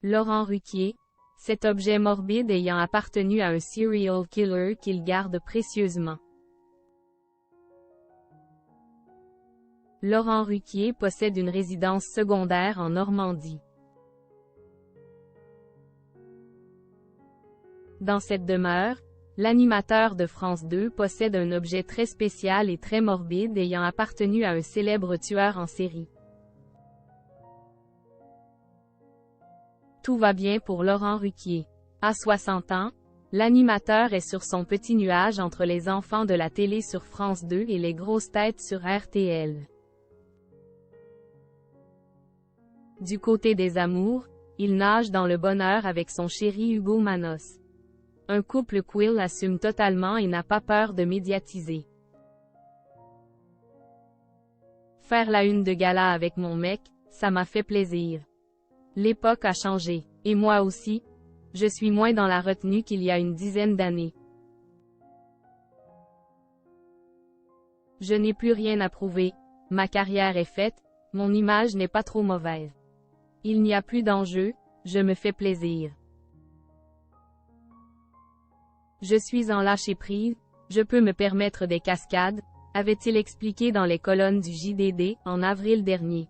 Laurent Ruquier, cet objet morbide ayant appartenu à un serial killer qu'il garde précieusement. Laurent Ruquier possède une résidence secondaire en Normandie. Dans cette demeure, l'animateur de France 2 possède un objet très spécial et très morbide ayant appartenu à un célèbre tueur en série. Tout va bien pour Laurent Ruquier. À 60 ans, l'animateur est sur son petit nuage entre les enfants de la télé sur France 2 et les grosses têtes sur RTL. Du côté des amours, il nage dans le bonheur avec son chéri Hugo Manos. Un couple Quill assume totalement et n'a pas peur de médiatiser. Faire la une de gala avec mon mec, ça m'a fait plaisir. L'époque a changé. Et moi aussi, je suis moins dans la retenue qu'il y a une dizaine d'années. Je n'ai plus rien à prouver, ma carrière est faite, mon image n'est pas trop mauvaise. Il n'y a plus d'enjeu, je me fais plaisir. Je suis en lâcher-prise, je peux me permettre des cascades, avait-il expliqué dans les colonnes du JDD, en avril dernier.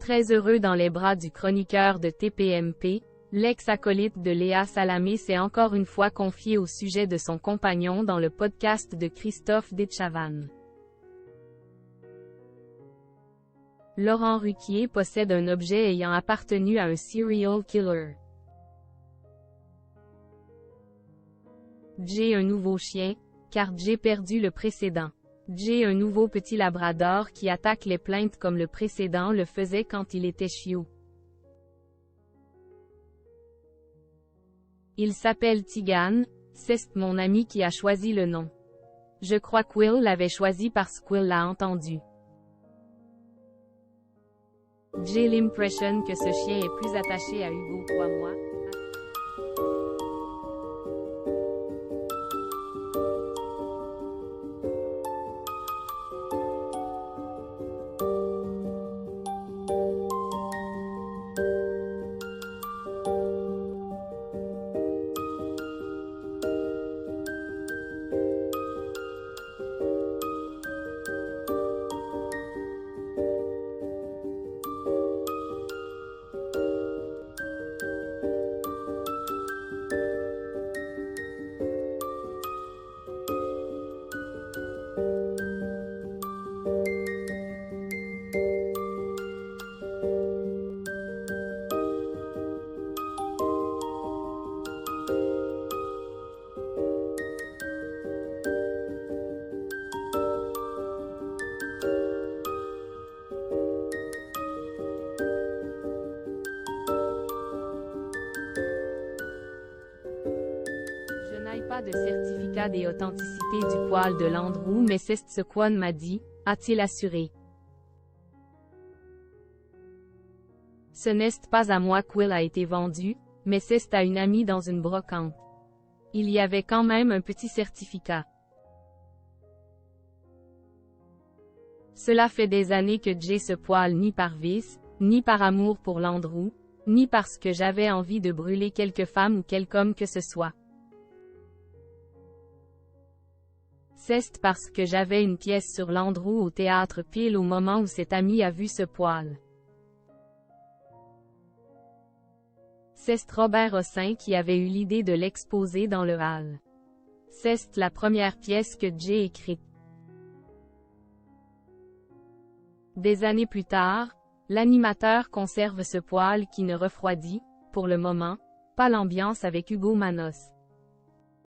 Très heureux dans les bras du chroniqueur de TPMP, l'ex-acolyte de Léa Salamé s'est encore une fois confié au sujet de son compagnon dans le podcast de Christophe Detchavan. Laurent Ruquier possède un objet ayant appartenu à un serial killer. J'ai un nouveau chien, car j'ai perdu le précédent. J'ai un nouveau petit labrador qui attaque les plaintes comme le précédent le faisait quand il était chiot. Il s'appelle Tigane, c'est mon ami qui a choisi le nom. Je crois qu'Will l'avait choisi parce qu'Will l'a entendu. J'ai l'impression que ce chien est plus attaché à Hugo qu'à moi. Pas de certificat d'authenticité du poil de Landru, mais c'est ce qu'on m'a dit, a-t-il assuré. Ce n'est pas à moi qu'Will a été vendu, mais c'est à une amie dans une brocante. Il y avait quand même un petit certificat. Cela fait des années que j'ai ce poil ni par vice, ni par amour pour Landru, ni parce que j'avais envie de brûler quelque femme ou quelque homme que ce soit. C'est parce que j'avais une pièce sur Landru au théâtre pile au moment où cet ami a vu ce poil. C'est Robert Hossin qui avait eu l'idée de l'exposer dans le hall. C'est la première pièce que j'ai écrite. Des années plus tard, l'animateur conserve ce poil qui ne refroidit, pour le moment, pas l'ambiance avec Hugo Manos.